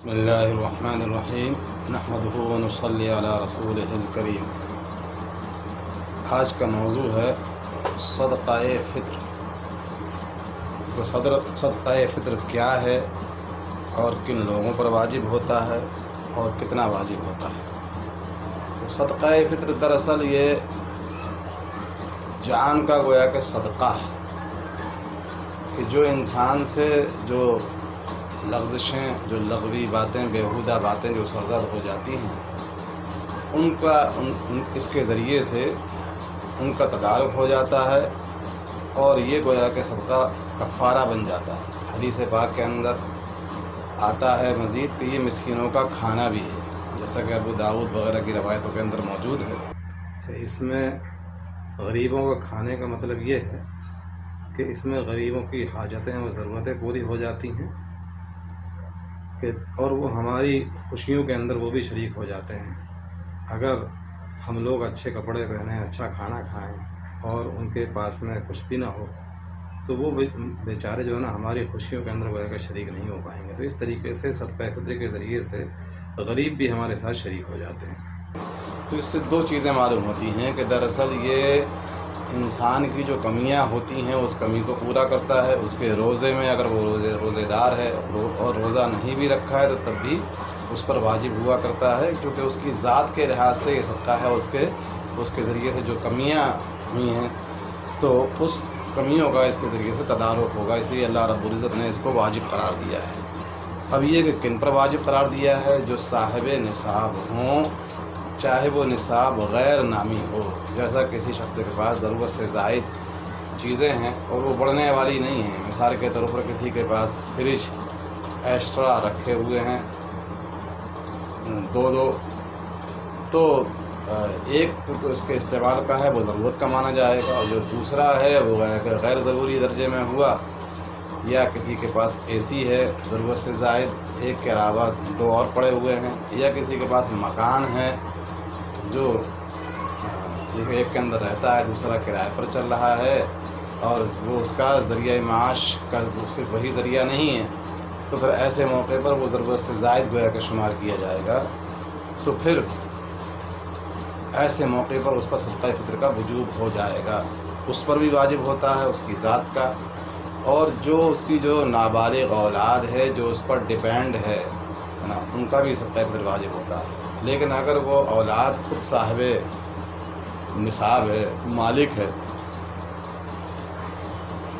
بسم اللہ الرحمن الرحیم نحمدہ ونصلی علی رسولہ الکریم۔ آج کا موضوع ہے صدقہ فطر۔ تو صدقہ فطر کیا ہے اور کن لوگوں پر واجب ہوتا ہے اور کتنا واجب ہوتا ہے۔ تو صدقہ فطر دراصل یہ جان کا گویا کہ صدقہ ہے کہ جو انسان سے جو لغزشیں، جو لغوی باتیں، بیہودہ باتیں جو سرزد ہو جاتی ہیں اس کے ذریعے سے ان کا تدارک ہو جاتا ہے اور یہ گویا کہ صدقہ کفارہ بن جاتا ہے۔ حدیث پاک کے اندر آتا ہے مزید کہ یہ مسکینوں کا کھانا بھی ہے، جیسا کہ ابو داؤد وغیرہ کی روایتوں کے اندر موجود ہے کہ اس میں غریبوں کا کھانے کا مطلب یہ ہے کہ اس میں غریبوں کی حاجتیں و ضرورتیں پوری ہو جاتی ہیں اور وہ ہماری خوشیوں کے اندر وہ بھی شریک ہو جاتے ہیں۔ اگر ہم لوگ اچھے کپڑے پہنیں، اچھا کھانا کھائیں اور ان کے پاس میں کچھ بھی نہ ہو تو وہ بیچارے جو ہے نا ہماری خوشیوں کے اندر وہ کہ شریک نہیں ہو پائیں گے۔ تو اس طریقے سے صدقہ فطر کے ذریعے سے غریب بھی ہمارے ساتھ شریک ہو جاتے ہیں۔ تو اس سے دو چیزیں معلوم ہوتی ہیں کہ دراصل یہ انسان کی جو کمیاں ہوتی ہیں اس کمی کو پورا کرتا ہے۔ اس کے روزے میں اگر وہ روزے دار ہے اور روزہ نہیں بھی رکھا ہے تو تب بھی اس پر واجب ہوا کرتا ہے، کیونکہ اس کی ذات کے لحاظ سے یہ صدقہ ہے۔ اس کے ذریعے سے جو کمیاں ہوئی ہیں تو اس کمیوں کا اس کے ذریعے سے تدارک ہوگا، اس لیے اللہ رب العزت نے اس کو واجب قرار دیا ہے۔ اب یہ کہ کن پر واجب قرار دیا ہے؟ جو صاحب نصاب ہوں، چاہے وہ نصاب غیر نامی ہو، جیسا کسی شخص کے پاس ضرورت سے زائد چیزیں ہیں اور وہ بڑھنے والی نہیں ہیں۔ مثال کے طور پر کسی کے پاس فریج ایکسٹرا رکھے ہوئے ہیں دو تو ایک تو اس کے استعمال کا ہے، وہ ضرورت کا مانا جائے گا، اور جو دوسرا ہے وہ غیر ضروری درجے میں ہوا، یا کسی کے پاس اے سی ہے ضرورت سے زائد، ایک کے علاوہ دو اور پڑے ہوئے ہیں، یا کسی کے پاس مکان ہے جو ایک کے اندر رہتا ہے دوسرا کرائے پر چل رہا ہے اور وہ اس کا ذریعہ معاش کا صرف وہی ذریعہ نہیں ہے، تو پھر ایسے موقع پر وہ ضرورت سے زائد گویا کہ شمار کیا جائے گا۔ تو پھر ایسے موقع پر اس پر صدقہ فطر کا وجوب ہو جائے گا، اس پر بھی واجب ہوتا ہے، اس کی ذات کا، اور جو اس کی جو نابالغ اولاد ہے جو اس پر ڈیپینڈ ہے نا، ان کا بھی صدقہ فطر واجب ہوتا ہے۔ لیکن اگر وہ اولاد خود صاحب نصاب ہے، مالک ہے،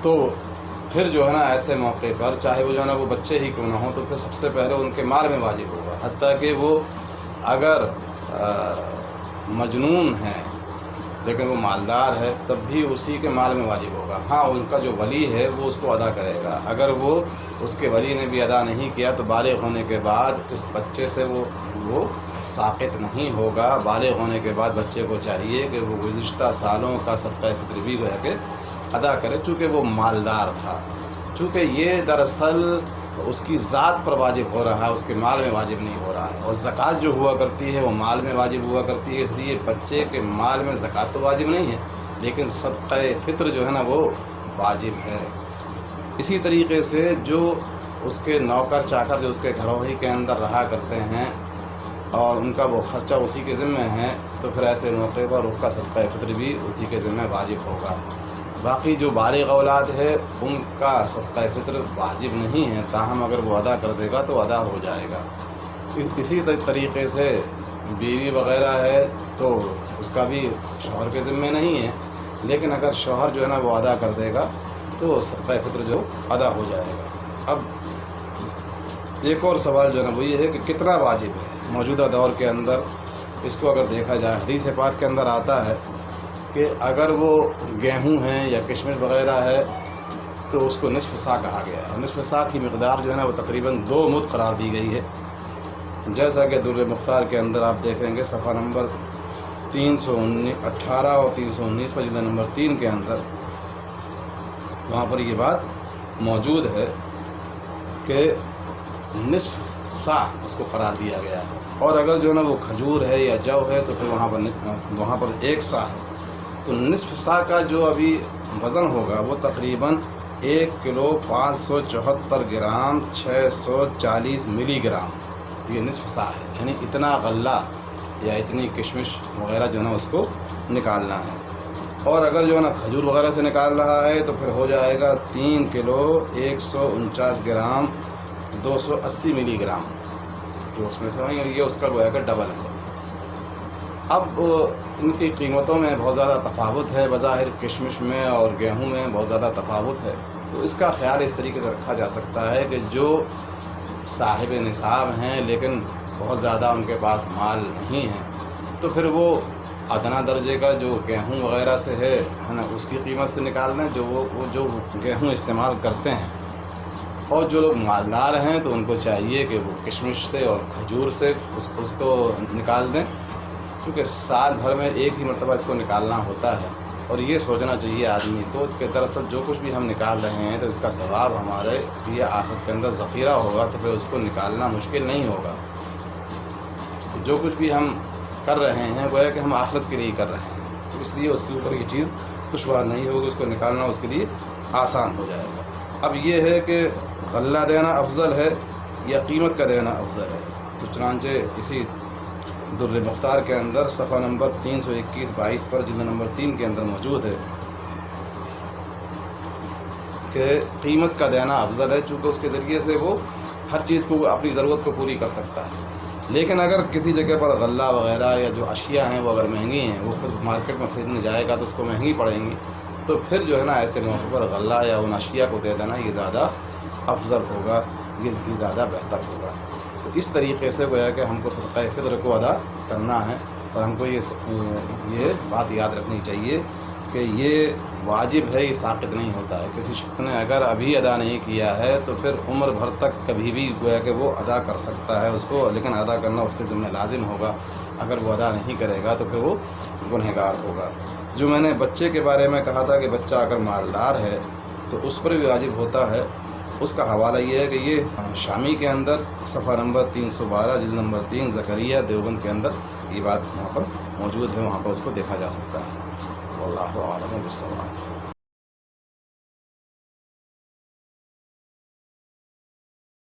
تو پھر جو ہے نا ایسے موقع پر چاہے وہ جو ہے نا وہ بچے ہی کیوں نہ ہوں تو پھر سب سے پہلے ان کے مال میں واجب ہوگا، حتیٰ کہ وہ اگر مجنون ہے لیکن وہ مالدار ہے تب بھی اسی کے مال میں واجب ہوگا۔ ہاں، ان کا جو ولی ہے وہ اس کو ادا کرے گا، اگر وہ اس کے ولی نے بھی ادا نہیں کیا تو بالغ ہونے کے بعد اس بچے سے وہ ساقط نہیں ہوگا۔ بالغ ہونے کے بعد بچے کو چاہیے کہ وہ گزشتہ سالوں کا صدقہ فطر بھی وہ ہے کہ ادا کرے، چونکہ وہ مالدار تھا۔ چونکہ یہ دراصل اس کی ذات پر واجب ہو رہا ہے، اس کے مال میں واجب نہیں ہو رہا ہے، اور زکوٰۃ جو ہوا کرتی ہے وہ مال میں واجب ہوا کرتی ہے، اس لیے بچے کے مال میں زکوٰۃ تو واجب نہیں ہے لیکن صدقہ فطر جو ہے نا وہ واجب ہے۔ اسی طریقے سے جو اس کے نوکر چاکر جو اس کے گھروں ہی کے اندر رہا کرتے ہیں اور ان کا وہ خرچہ اسی کے ذمہ ہے، تو پھر ایسے موقع پر اس کا صدقہ فطر بھی اسی کے ذمہ واجب ہوگا۔ باقی جو بالغ اولاد ہے ان کا صدقہ فطر واجب نہیں ہے، تاہم اگر وہ ادا کر دے گا تو ادا ہو جائے گا۔ اسی طریقے سے بیوی وغیرہ ہے تو اس کا بھی شوہر کے ذمہ نہیں ہے، لیکن اگر شوہر جو ہے نا وہ ادا کر دے گا تو صدقہ فطر جو ادا ہو جائے گا۔ اب ایک اور سوال جو ہے نا وہ یہ ہے کہ کتنا واجب ہے موجودہ دور کے اندر۔ اس کو اگر دیکھا جائے حدیث پاک کے اندر آتا ہے کہ اگر وہ گیہوں ہیں یا کشمش وغیرہ ہے تو اس کو نصف سا کہا گیا ہے۔ نصف سا کی مقدار جو ہے نا وہ تقریباً 2 مد قرار دی گئی ہے، جیسا کہ در مختار کے اندر آپ دیکھیں گے صفحہ نمبر 318 اور 319 پر، جلد نمبر 3 کے اندر وہاں پر یہ بات موجود ہے کہ نصف سا اس کو قرار دیا گیا ہے۔ اور اگر جو ہے نا وہ کھجور ہے یا جو ہے تو پھر وہاں پر 1 سا ہے، تو نصف سا کا جو ابھی وزن ہوگا وہ تقریباً 1 کلو 574 گرام 640 ملی گرام یہ نصف سا ہے، یعنی اتنا غلہ یا اتنی کشمش وغیرہ جو ہے نا اس کو نکالنا ہے۔ اور اگر جو ہے نا کھجور وغیرہ سے نکال رہا ہے تو پھر ہو جائے گا 3 کلو 149 گرام 280 ملی گرام، جو اس میں سے ہوئیں گے، یہ اس کا گویا کہ ڈبل ہے۔ اب ان کی قیمتوں میں بہت زیادہ تفاوت ہے، بظاہر کشمش میں اور گیہوں میں بہت زیادہ تفاوت ہے، تو اس کا خیال اس طریقے سے رکھا جا سکتا ہے کہ جو صاحب نصاب ہیں لیکن بہت زیادہ ان کے پاس مال نہیں ہے، تو پھر وہ ادنا درجے کا جو گیہوں وغیرہ سے ہے نا اس کی قیمت سے نکال دیں، جو گیہوں استعمال کرتے ہیں۔ اور جو لوگ مالدار ہیں تو ان کو چاہیے کہ وہ کشمش سے اور کھجور سے اس کو نکال دیں، کیونکہ سال بھر میں ایک ہی مرتبہ اس کو نکالنا ہوتا ہے۔ اور یہ سوچنا چاہیے آدمی کو کہ دراصل جو کچھ بھی ہم نکال رہے ہیں تو اس کا ثواب ہمارے لیے آخرت کے اندر ذخیرہ ہوگا، تو پھر اس کو نکالنا مشکل نہیں ہوگا۔ جو کچھ بھی ہم کر رہے ہیں وہ ہے کہ ہم آخرت کے لیے کر رہے ہیں، تو اس لیے اس کے اوپر یہ چیز دشوار نہیں ہوگی، اس کو نکالنا اس کے لیے آسان ہو جائے گا۔ اب یہ ہے کہ غلہ دینا افضل ہے یا قیمت کا دینا افضل ہے، تو چنانچہ اسی در مختار کے اندر صفحہ نمبر 321-22 پر جلد نمبر 3 کے اندر موجود ہے کہ قیمت کا دینا افضل ہے، چونکہ اس کے ذریعے سے وہ ہر چیز کو اپنی ضرورت کو پوری کر سکتا ہے۔ لیکن اگر کسی جگہ پر غلہ وغیرہ یا جو اشیاء ہیں وہ اگر مہنگی ہیں، وہ خود مارکیٹ میں خریدنے جائے گا تو اس کو مہنگی پڑیں گی، تو پھر جو ہے نا ایسے موقع پر غلہ یا ان اشیاء کو دے دینا یہ زیادہ افضل ہوگا، یہ زیادہ بہتر ہوگا۔ تو اس طریقے سے گویا کہ ہم کو صدقہ فطر کو ادا کرنا ہے، اور ہم کو یہ بات یاد رکھنی چاہیے کہ یہ واجب ہے، یہ ساقط نہیں ہوتا ہے۔ کسی شخص نے اگر ابھی ادا نہیں کیا ہے تو پھر عمر بھر تک کبھی بھی گویا کہ وہ ادا کر سکتا ہے اس کو، لیکن ادا کرنا اس کے ذمہ لازم ہوگا۔ اگر وہ ادا نہیں کرے گا تو پھر وہ گنہگار ہوگا۔ جو میں نے بچے کے بارے میں کہا تھا کہ بچہ اگر مالدار ہے تو اس پر بھی واجب ہوتا ہے، اس کا حوالہ یہ ہے کہ یہ شامی کے اندر صفحہ نمبر 312 جلد نمبر 3 زکریہ دیوبند کے اندر یہ بات وہاں پر موجود ہے، وہاں پر اس کو دیکھا جا سکتا ہے۔ واللہ اعلم بالصواب۔